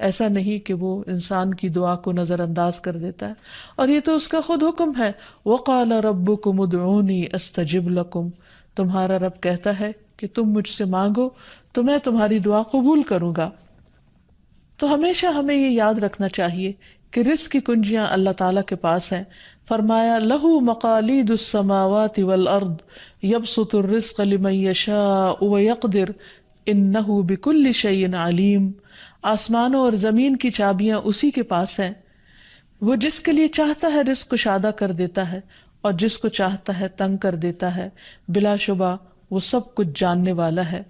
ایسا نہیں کہ وہ انسان کی دعا کو نظر انداز کر دیتا ہے، اور یہ تو اس کا خود حکم ہے، وَقَالَ رَبُّكُمُ ادْعُونِي أَسْتَجِبْ لَكُمْ، تمہارا رب کہتا ہے کہ تم مجھ سے مانگو تو میں تمہاری دعا قبول کروں گا۔ تو ہمیشہ ہمیں یہ یاد رکھنا چاہیے کہ رزق کی کنجیاں اللہ تعالیٰ کے پاس ہیں۔ فرمایا لَهُ مَقَالِيدُ السَّمَاوَاتِ وَالْأَرْضِ يَبْسُطُ الرِّزْقَ لِمَن يَشَاءُ وَيَقْدِرُ إِنَّهُ بِكُلِّ شَيْءٍ عَلِيمٌ، آسمانوں اور زمین کی چابیاں اسی کے پاس ہیں، وہ جس کے لیے چاہتا ہے رزق کشادہ کر دیتا ہے اور جس کو چاہتا ہے تنگ کر دیتا ہے، بلا شبہ وہ سب کچھ جاننے والا ہے۔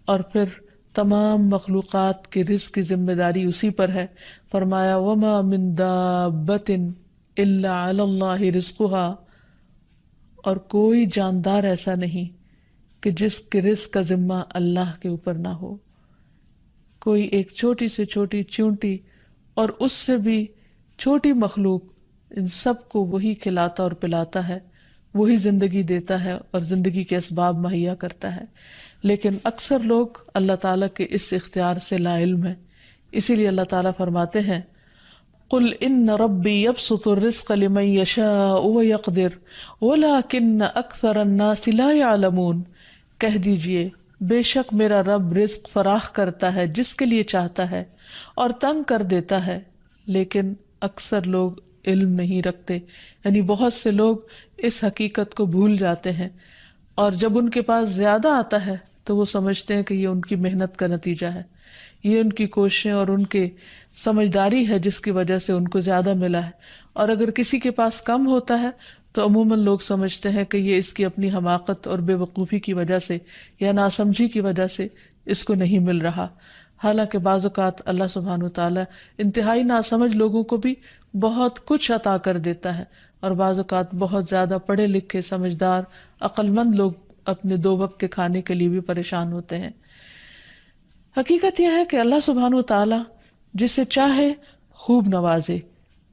اور پھر تمام مخلوقات کے رزق کی ذمہ داری اسی پر ہے۔ فرمایا وَمَا مِن دَابَّةٍ إِلَّا عَلَى اللَّهِ رِزْقُهَا، اور کوئی جاندار ایسا نہیں کہ جس کے رزق کا ذمہ اللہ کے اوپر نہ ہو۔ کوئی ایک چھوٹی سے چھوٹی چیونٹی اور اس سے بھی چھوٹی مخلوق، ان سب کو وہی کھلاتا اور پلاتا ہے، وہی زندگی دیتا ہے اور زندگی کے اسباب مہیا کرتا ہے، لیکن اکثر لوگ اللہ تعالیٰ کے اس اختیار سے لا علم ہیں۔ اسی لیے اللہ تعالیٰ فرماتے ہیں قُلْ إِنَّ رَبِّي يَبْسُطُ الرِّزْقَ لِمَن يَشَاءُ وَيَقْدِرُ وَلَكِنَّ أَكْثَرَ النَّاسِ لَا يَعْلَمُونَ، کہہ دیجئے بے شک میرا رب رزق فراخ کرتا ہے جس کے لیے چاہتا ہے اور تنگ کر دیتا ہے، لیکن اکثر لوگ علم نہیں رکھتے، یعنی بہت سے لوگ اس حقیقت کو بھول جاتے ہیں، اور جب ان کے پاس زیادہ آتا ہے تو وہ سمجھتے ہیں کہ یہ ان کی محنت کا نتیجہ ہے، یہ ان کی کوششیں اور ان کے سمجھداری ہے جس کی وجہ سے ان کو زیادہ ملا ہے، اور اگر کسی کے پاس کم ہوتا ہے تو عموماً لوگ سمجھتے ہیں کہ یہ اس کی اپنی حماقت اور بے وقوفی کی وجہ سے یا ناسمجھی کی وجہ سے اس کو نہیں مل رہا۔ حالانکہ بعض اوقات اللہ سبحانہ وتعالیٰ انتہائی ناسمجھ لوگوں کو بھی بہت کچھ عطا کر دیتا ہے، اور بعض اوقات بہت زیادہ پڑھے لکھے سمجھدار عقل مند لوگ اپنے 2 وقت کے کھانے کے لیے بھی پریشان ہوتے ہیں۔ حقیقت یہ ہے کہ اللہ سبحانہ وتعالیٰ جسے چاہے خوب نوازے،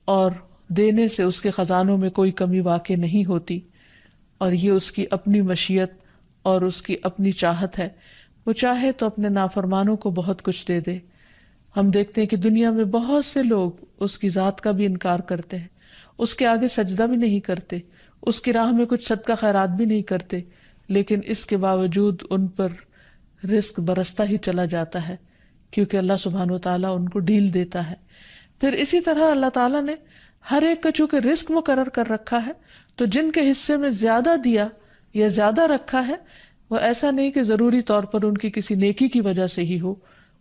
اور دینے سے اس کے خزانوں میں کوئی کمی واقع نہیں ہوتی، اور یہ اس کی اپنی مشیت اور اس کی اپنی چاہت ہے۔ وہ چاہے تو اپنے نافرمانوں کو بہت کچھ دے دے۔ ہم دیکھتے ہیں کہ دنیا میں بہت سے لوگ اس کی ذات کا بھی انکار کرتے ہیں، اس کے آگے سجدہ بھی نہیں کرتے، اس کی راہ میں کچھ صدقہ خیرات بھی نہیں کرتے، لیکن اس کے باوجود ان پر رزق برستا ہی چلا جاتا ہے، کیونکہ اللہ سبحانہ وتعالیٰ ان کو ڈھیل دیتا ہے۔ پھر اسی طرح اللہ تعالیٰ نے ہر ایک کا چونکہ رزق مقرر کر رکھا ہے، تو جن کے حصے میں زیادہ دیا یا زیادہ رکھا ہے، وہ ایسا نہیں کہ ضروری طور پر ان کی کسی نیکی کی وجہ سے ہی ہو،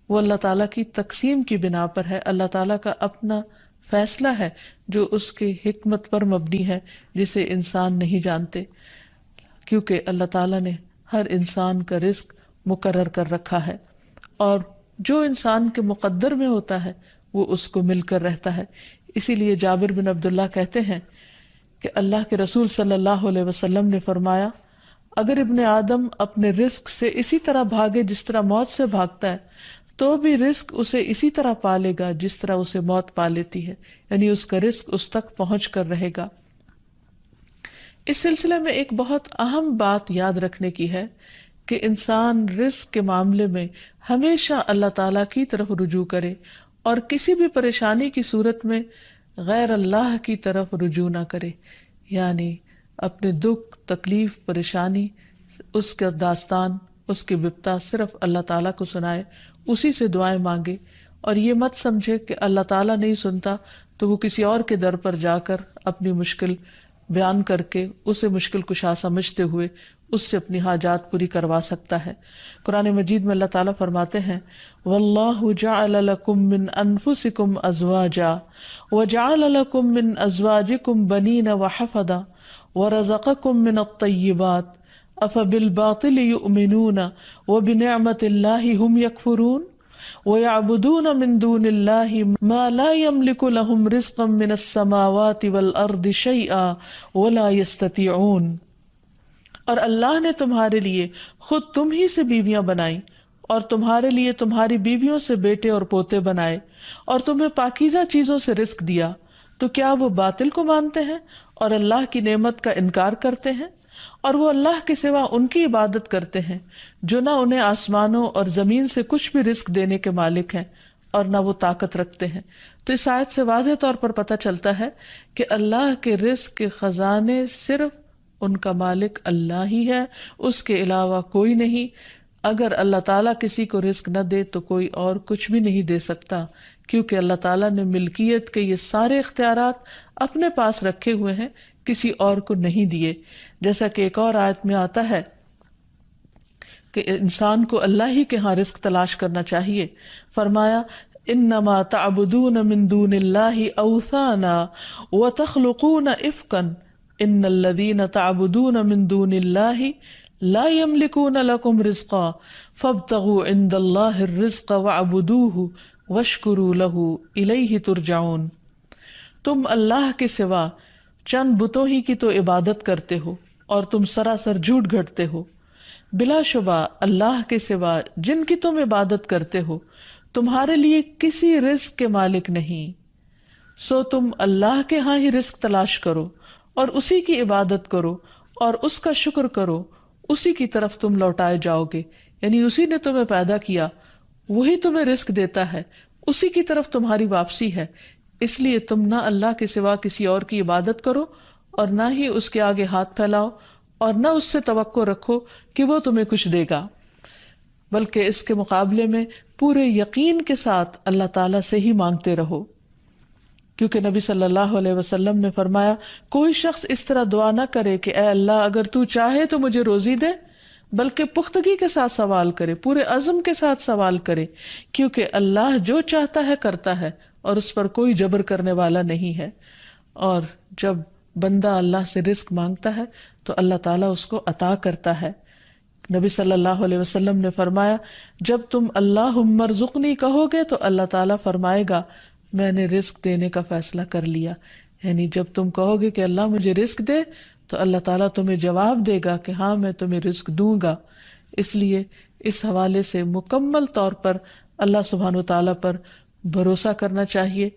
وہ اللہ تعالیٰ کی تقسیم کی بنا پر ہے، اللہ تعالیٰ کا اپنا فیصلہ ہے جو اس کے حکمت پر مبنی ہے، جسے انسان نہیں جانتے، کیونکہ اللہ تعالیٰ نے ہر انسان کا رزق مقرر کر رکھا ہے، اور جو انسان کے مقدر میں ہوتا ہے وہ اس کو مل کر رہتا ہے۔ اسی لیے جابر بن عبداللہ کہتے ہیں کہ اللہ کے رسول صلی اللہ علیہ وسلم نے فرمایا، اگر ابن آدم اپنے رزق سے اسی طرح بھاگے جس طرح موت سے بھاگتا ہے، تو بھی رزق اسے اسی طرح پالے گا جس طرح اسے موت پا لیتی ہے، یعنی اس کا رزق اس تک پہنچ کر رہے گا۔ اس سلسلے میں ایک بہت اہم بات یاد رکھنے کی ہے کہ انسان رزق کے معاملے میں ہمیشہ اللہ تعالیٰ کی طرف رجوع کرے، اور کسی بھی پریشانی کی صورت میں غیر اللہ کی طرف رجوع نہ کرے، یعنی اپنے دکھ، تکلیف، پریشانی، اس کا داستان، اس کے بپتا صرف اللہ تعالیٰ کو سنائے، اسی سے دعائیں مانگے، اور یہ مت سمجھے کہ اللہ تعالیٰ نہیں سنتا تو وہ کسی اور کے در پر جا کر اپنی مشکل بیان کر کے اسے مشکل کشا سمجھتے ہوئے اس سے اپنی حاجات پوری کروا سکتا ہے۔ قرآن مجید میں اللہ تعالیٰ فرماتے ہیں وَاللَّهُ جَعَلَ لَكُم مِّنْ أَنفُسِكُمْ أَزْوَاجًا وَجَعَلَ لَكُم مِّنْ أَزْوَاجِكُمْ بَنِينَ وَحَفَدًا وَرَزَقَكُم مِّنَ الطَّيِّبَاتِ أَفَبِالْبَاطِلِ يُؤْمِنُونَ وَبِنِعْمَةِ اللَّهِ هُمْ يَكْفُرُونَ وَيَعْبُدُونَ مِن دُونِ اللَّهِ مَا لَا يَمْلِكُ لَهُمْ رِزْقًا مِّنَ السَّمَاوَاتِ وَالْأَرْضِ شَيْئًا وَلَا يَسْتَطِيعُونَ، اور اللہ نے تمہارے لیے خود تم ہی سے بیویاں بنائیں، اور تمہارے لیے تمہاری بیویوں سے بیٹے اور پوتے بنائے، اور تمہیں پاکیزہ چیزوں سے رزق دیا، تو کیا وہ باطل کو مانتے ہیں اور اللہ کی نعمت کا انکار کرتے ہیں؟ اور وہ اللہ کے سوا ان کی عبادت کرتے ہیں جو نہ انہیں آسمانوں اور زمین سے کچھ بھی رزق دینے کے مالک ہیں، اور نہ وہ طاقت رکھتے ہیں۔ تو اس آیت سے واضح طور پر پتہ چلتا ہے کہ اللہ کے رزق کے خزانے صرف ان کا مالک اللہ ہی ہے، اس کے علاوہ کوئی نہیں۔ اگر اللہ تعالیٰ کسی کو رزق نہ دے تو کوئی اور کچھ بھی نہیں دے سکتا، کیونکہ اللہ تعالیٰ نے ملکیت کے یہ سارے اختیارات اپنے پاس رکھے ہوئے ہیں، کسی اور کو نہیں دیے۔ جیسا کہ ایک اور آیت میں آتا ہے کہ انسان کو اللہ ہی کے ہاں رزق تلاش کرنا چاہیے۔ فرمایا انما تعبدون من دون اللہ اوثانا وتخلقون افکا ان الذین تعبدون من دون اللہ لا يملكون لكم رزقا فابتغوا عند اللہ الرزق واعبدوہ واشکروا لہ الیہ ترجعون۔ تم اللہ کے سوا چند بتوں ہی کی تو عبادت کرتے ہو اور تم سراسر جھوٹ گھڑتے ہو۔ بلا شبہ اللہ کے سوا جن کی تم عبادت کرتے ہو تمہارے لیے کسی رزق کے مالک نہیں، سو تم اللہ کے ہاں ہی رزق تلاش کرو اور اسی کی عبادت کرو اور اس کا شکر کرو، اسی کی طرف تم لوٹائے جاؤ گے۔ یعنی اسی نے تمہیں پیدا کیا، وہی تمہیں رزق دیتا ہے، اسی کی طرف تمہاری واپسی ہے۔ اس لیے تم نہ اللہ کے سوا کسی اور کی عبادت کرو اور نہ ہی اس کے آگے ہاتھ پھیلاؤ اور نہ اس سے توقع رکھو کہ وہ تمہیں کچھ دے گا، بلکہ اس کے مقابلے میں پورے یقین کے ساتھ اللہ تعالیٰ سے ہی مانگتے رہو، کیونکہ نبی صلی اللہ علیہ وسلم نے فرمایا کوئی شخص اس طرح دعا نہ کرے کہ اے اللہ اگر تو چاہے تو مجھے روزی دے، بلکہ پختگی کے ساتھ سوال کرے، پورے عزم کے ساتھ سوال کرے، کیونکہ اللہ جو چاہتا ہے کرتا ہے اور اس پر کوئی جبر کرنے والا نہیں ہے۔ اور جب بندہ اللہ سے رزق مانگتا ہے تو اللہ تعالیٰ اس کو عطا کرتا ہے۔ نبی صلی اللہ علیہ وسلم نے فرمایا جب تم اللہم ارزقنی کہو گے تو اللہ تعالیٰ فرمائے گا میں نے رزق دینے کا فیصلہ کر لیا۔ یعنی جب تم کہو گے کہ اللہ مجھے رزق دے تو اللہ تعالیٰ تمہیں جواب دے گا کہ ہاں میں تمہیں رزق دوں گا۔ اس لیے اس حوالے سے مکمل طور پر اللہ سبحانہ وتعالیٰ پر بھروسہ کرنا چاہیے،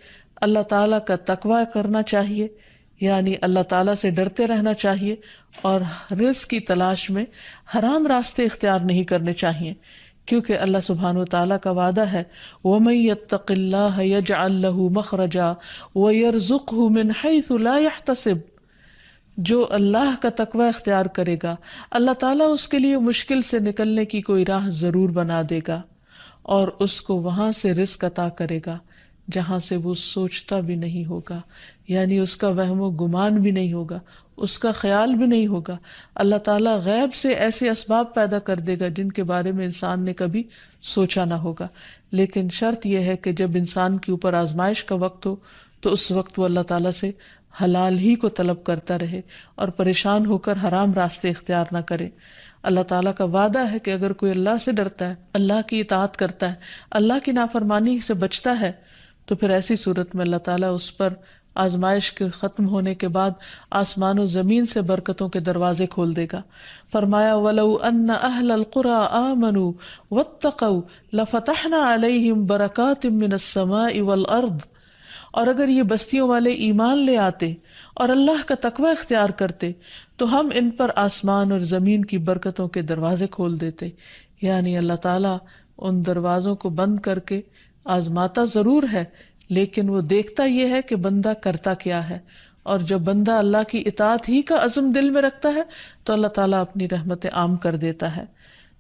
اللہ تعالیٰ کا تقوی کرنا چاہیے، یعنی اللہ تعالیٰ سے ڈرتے رہنا چاہیے اور رزق کی تلاش میں حرام راستے اختیار نہیں کرنے چاہیے، کیونکہ اللہ سبحانہ وتعالیٰ کا وعدہ ہے وَمَن يَتَّقِ اللَّهَ يَجْعَل لَّهُ مَخْرَجًا وَيَرْزُقْهُ مِنْ حَيْثُ لَا يَحْتَسِبُ۔ جو اللہ کا تقوی اختیار کرے گا اللہ تعالیٰ اس کے لیے مشکل سے نکلنے کی کوئی راہ ضرور بنا دے گا اور اس کو وہاں سے رزق عطا کرے گا جہاں سے وہ سوچتا بھی نہیں ہوگا، یعنی اس کا وہم و گمان بھی نہیں ہوگا، اس کا خیال بھی نہیں ہوگا۔ اللہ تعالیٰ غیب سے ایسے اسباب پیدا کر دے گا جن کے بارے میں انسان نے کبھی سوچا نہ ہوگا۔ لیکن شرط یہ ہے کہ جب انسان کے اوپر آزمائش کا وقت ہو تو اس وقت وہ اللہ تعالیٰ سے حلال ہی کو طلب کرتا رہے اور پریشان ہو کر حرام راستے اختیار نہ کرے۔ اللہ تعالیٰ کا وعدہ ہے کہ اگر کوئی اللہ سے ڈرتا ہے، اللہ کی اطاعت کرتا ہے، اللہ کی نافرمانی سے بچتا ہے، تو پھر ایسی صورت میں اللہ تعالیٰ اس پر آزمائش کے ختم ہونے کے بعد آسمان و زمین سے برکتوں کے دروازے کھول دے گا۔ فرمایا وَلَوْ أَنَّ أَهْلَ الْقُرَىٰ آمَنُوا وَاتَّقَوْا لَفَتَحْنَا عَلَيْهِمْ بَرَكَاتٍ مِّنَ السَّمَاءِ وَالْأَرْضِ۔ اور اگر یہ بستیوں والے ایمان لے آتے اور اللہ کا تقوی اختیار کرتے تو ہم ان پر آسمان اور زمین کی برکتوں کے دروازے کھول دیتے۔ یعنی اللہ تعالیٰ ان دروازوں کو بند کر کے آزماتا ضرور ہے، لیکن وہ دیکھتا یہ ہے کہ بندہ کرتا کیا ہے، اور جب بندہ اللہ کی اطاعت ہی کا عزم دل میں رکھتا ہے تو اللہ تعالیٰ اپنی رحمتیں عام کر دیتا ہے۔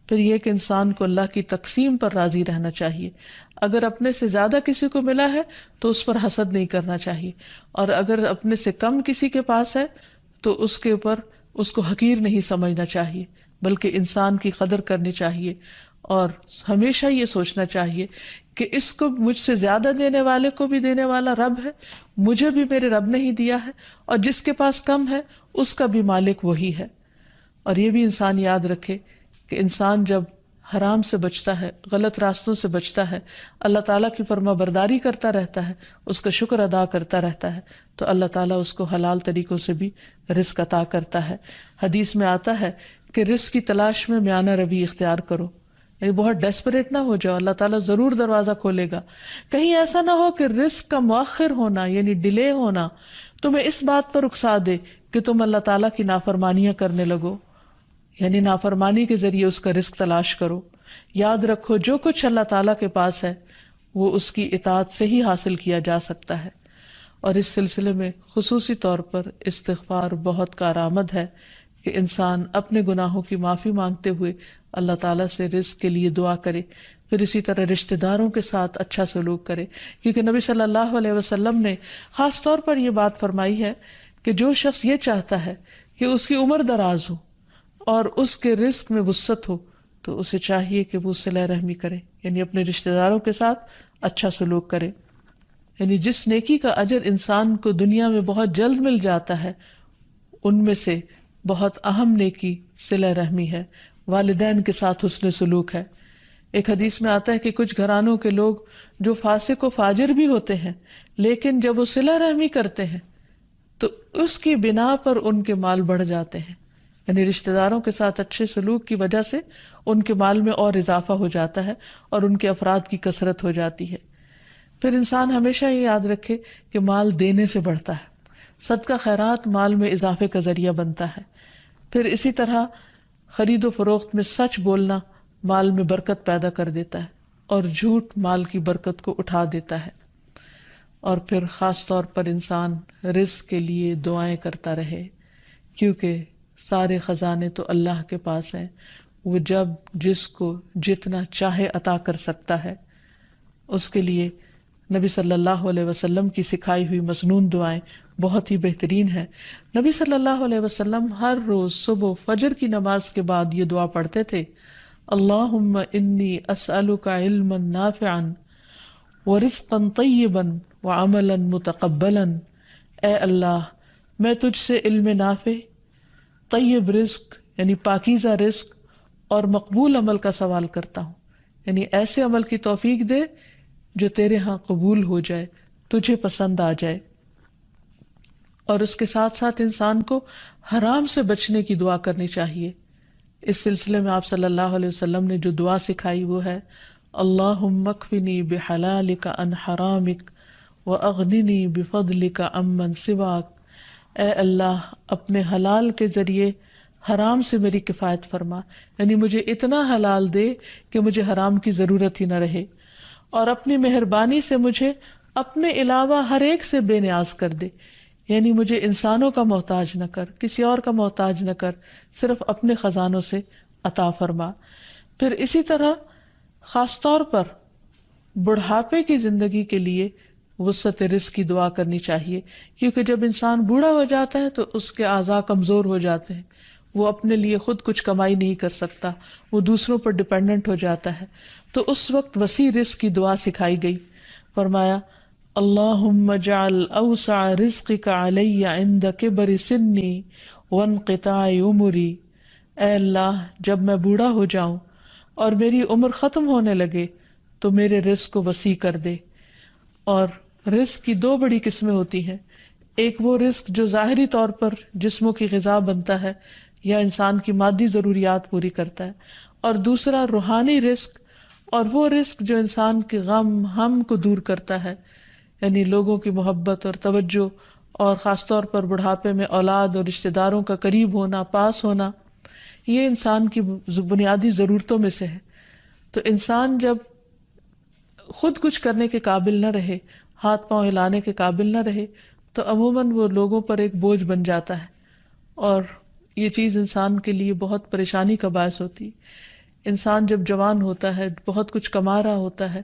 پھر یہ کہ انسان کو اللہ کی تقسیم پر راضی رہنا چاہیے۔ اگر اپنے سے زیادہ کسی کو ملا ہے تو اس پر حسد نہیں کرنا چاہیے، اور اگر اپنے سے کم کسی کے پاس ہے تو اس کے اوپر اس کو حقیر نہیں سمجھنا چاہیے، بلکہ انسان کی قدر کرنی چاہیے اور ہمیشہ یہ سوچنا چاہیے کہ اس کو مجھ سے زیادہ دینے والے کو بھی دینے والا رب ہے، مجھے بھی میرے رب نے ہی دیا ہے، اور جس کے پاس کم ہے اس کا بھی مالک وہی ہے۔ اور یہ بھی انسان یاد رکھے کہ انسان جب حرام سے بچتا ہے، غلط راستوں سے بچتا ہے، اللہ تعالیٰ کی فرما برداری کرتا رہتا ہے، اس کا شکر ادا کرتا رہتا ہے، تو اللہ تعالیٰ اس کو حلال طریقوں سے بھی رزق عطا کرتا ہے۔ حدیث میں آتا ہے کہ رزق کی تلاش میں میانہ روی اختیار کرو، یعنی بہت ڈیسپریٹ نہ ہو جاؤ، اللہ تعالیٰ ضرور دروازہ کھولے گا۔ کہیں ایسا نہ ہو کہ رزق کا مؤخر ہونا یعنی ڈیلے ہونا تمہیں اس بات پر اکسا دے کہ تم اللہ تعالیٰ کی نافرمانیاں کرنے لگو، یعنی نافرمانی کے ذریعے اس کا رزق تلاش کرو۔ یاد رکھو جو کچھ اللہ تعالیٰ کے پاس ہے وہ اس کی اطاعت سے ہی حاصل کیا جا سکتا ہے۔ اور اس سلسلے میں خصوصی طور پر استغفار بہت کارآمد ہے کہ انسان اپنے گناہوں کی معافی مانگتے ہوئے اللہ تعالیٰ سے رزق کے لیے دعا کرے، پھر اسی طرح رشتہ داروں کے ساتھ اچھا سلوک کرے، کیونکہ نبی صلی اللہ علیہ وسلم نے خاص طور پر یہ بات فرمائی ہے کہ جو شخص یہ چاہتا ہے کہ اس کی عمر دراز ہو اور اس کے رزق میں وسعت ہو تو اسے چاہیے کہ وہ صلہ رحمی کرے، یعنی اپنے رشتہ داروں کے ساتھ اچھا سلوک کرے۔ یعنی جس نیکی کا اجر انسان کو دنیا میں بہت جلد مل جاتا ہے، ان میں سے بہت اہم نیکی صلہ رحمی ہے، والدین کے ساتھ حسن سلوک ہے۔ ایک حدیث میں آتا ہے کہ کچھ گھرانوں کے لوگ جو فاسق و فاجر بھی ہوتے ہیں، لیکن جب وہ صلہ رحمی کرتے ہیں تو اس کی بنا پر ان کے مال بڑھ جاتے ہیں، یعنی رشتہ داروں کے ساتھ اچھے سلوک کی وجہ سے ان کے مال میں اور اضافہ ہو جاتا ہے اور ان کے افراد کی کثرت ہو جاتی ہے۔ پھر انسان ہمیشہ یہ یاد رکھے کہ مال دینے سے بڑھتا ہے، صدقہ خیرات مال میں اضافے کا ذریعہ بنتا ہے۔ پھر اسی طرح خرید و فروخت میں سچ بولنا مال میں برکت پیدا کر دیتا ہے اور جھوٹ مال کی برکت کو اٹھا دیتا ہے۔ اور پھر خاص طور پر انسان رزق کے لیے دعائیں کرتا رہے، کیونکہ سارے خزانے تو اللہ کے پاس ہیں، وہ جب جس کو جتنا چاہے عطا کر سکتا ہے۔ اس کے لیے نبی صلی اللہ علیہ وسلم کی سکھائی ہوئی مسنون دعائیں بہت ہی بہترین ہیں۔ نبی صلی اللہ علیہ وسلم ہر روز صبح فجر کی نماز کے بعد یہ دعا پڑھتے تھے، اللہم انی اسألک علما نافعا ورزقا طیبا وعملا متقبلا۔ اے اللہ، میں تجھ سے علم نافع، طیب رزق یعنی پاکیزہ رزق اور مقبول عمل کا سوال کرتا ہوں، یعنی ایسے عمل کی توفیق دے جو تیرے ہاں قبول ہو جائے، تجھے پسند آ جائے۔ اور اس کے ساتھ ساتھ انسان کو حرام سے بچنے کی دعا کرنی چاہیے۔ اس سلسلے میں آپ صلی اللہ علیہ وسلم نے جو دعا سکھائی وہ ہے، اللہم اکفنی بحلالک عن حرامک واغننی بفضلک عمن سواک۔ اے اللہ، اپنے حلال کے ذریعے حرام سے میری کفایت فرما، یعنی مجھے اتنا حلال دے کہ مجھے حرام کی ضرورت ہی نہ رہے، اور اپنی مہربانی سے مجھے اپنے علاوہ ہر ایک سے بے نیاز کر دے، یعنی مجھے انسانوں کا محتاج نہ کر، کسی اور کا محتاج نہ کر، صرف اپنے خزانوں سے عطا فرما۔ پھر اسی طرح خاص طور پر بڑھاپے کی زندگی کے لیے وسعت رزق کی دعا کرنی چاہیے، کیونکہ جب انسان بوڑھا ہو جاتا ہے تو اس کے اعضاء کمزور ہو جاتے ہیں، وہ اپنے لیے خود کچھ کمائی نہیں کر سکتا، وہ دوسروں پر ڈپینڈنٹ ہو جاتا ہے، تو اس وقت وسیع رزق کی دعا سکھائی گئی۔ فرمایا، اللہم اجعل اوسع رزقک علی عند کبر سنی وانقطاع عمری۔ اے اللہ، جب میں بوڑھا ہو جاؤں اور میری عمر ختم ہونے لگے تو میرے رزق کو وسیع کر دے۔ اور رزق کی دو بڑی قسمیں ہوتی ہیں، ایک وہ رزق جو ظاہری طور پر جسموں کی غذا بنتا ہے یا انسان کی مادی ضروریات پوری کرتا ہے، اور دوسرا روحانی رزق، اور وہ رزق جو انسان کے غم ہم کو دور کرتا ہے، یعنی لوگوں کی محبت اور توجہ، اور خاص طور پر بڑھاپے میں اولاد اور رشتہ داروں کا قریب ہونا، پاس ہونا، یہ انسان کی بنیادی ضرورتوں میں سے ہے۔ تو انسان جب خود کچھ کرنے کے قابل نہ رہے، ہاتھ پاؤں ہلانے کے قابل نہ رہے، تو عموماً وہ لوگوں پر ایک بوجھ بن جاتا ہے، اور یہ چیز انسان کے لیے بہت پریشانی کا باعث ہوتی ہے۔ انسان جب جوان ہوتا ہے، بہت کچھ کما رہا ہوتا ہے،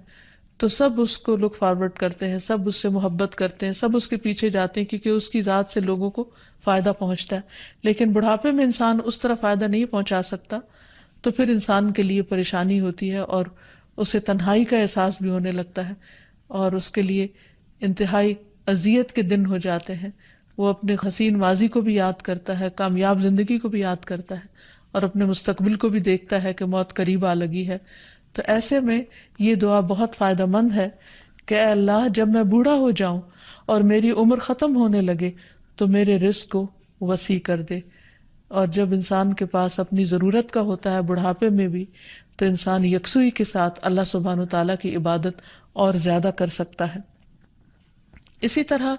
تو سب اس کو لک فارورڈ کرتے ہیں، سب اس سے محبت کرتے ہیں، سب اس کے پیچھے جاتے ہیں، کیونکہ اس کی ذات سے لوگوں کو فائدہ پہنچتا ہے۔ لیکن بڑھاپے میں انسان اس طرح فائدہ نہیں پہنچا سکتا، تو پھر انسان کے لیے پریشانی ہوتی ہے، اور اسے تنہائی کا احساس بھی ہونے لگتا ہے، اور اس کے لیے انتہائی اذیت کے دن ہو جاتے ہیں۔ وہ اپنے حسین ماضی کو بھی یاد کرتا ہے، کامیاب زندگی کو بھی یاد کرتا ہے، اور اپنے مستقبل کو بھی دیکھتا ہے کہ موت قریب آ لگی ہے۔ تو ایسے میں یہ دعا بہت فائدہ مند ہے کہ اے اللہ، جب میں بوڑھا ہو جاؤں اور میری عمر ختم ہونے لگے تو میرے رزق کو وسیع کر دے۔ اور جب انسان کے پاس اپنی ضرورت کا ہوتا ہے بڑھاپے میں بھی، تو انسان یکسوئی کے ساتھ اللہ سبحانہ وتعالیٰ کی عبادت اور زیادہ کر سکتا ہے۔ اسی طرح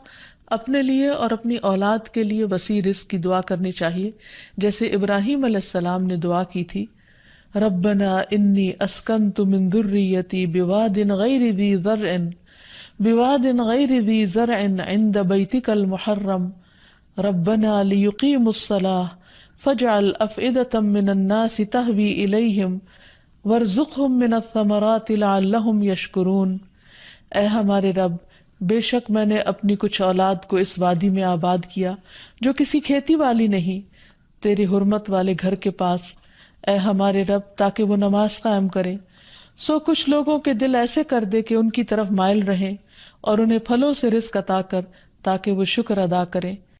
اپنے لیے اور اپنی اولاد کے لیے وسیع رزق کی دعا کرنی چاہیے، جیسے ابراہیم علیہ السلام نے دعا کی تھی، ربنا انی اسکنت من ذریتی بواد غیر ذی زرع عند بیتک المحرم ربنا لیقیموا الصلاة فاجعل افئدة من الناس تہوی الیہم وارزقہم من الثمرات لعلہم یشکرون۔ اے ہمارے رب، بے شک میں نے اپنی کچھ اولاد کو اس وادی میں آباد کیا جو کسی کھیتی والی نہیں، تیری حرمت والے گھر کے پاس، اے ہمارے رب، تاکہ وہ نماز قائم کریں۔ سو کچھ لوگوں کے دل ایسے کر دے کہ ان کی طرف مائل رہیں، اور انہیں پھلوں سے رزق عطا کر تاکہ وہ شکر ادا کریں۔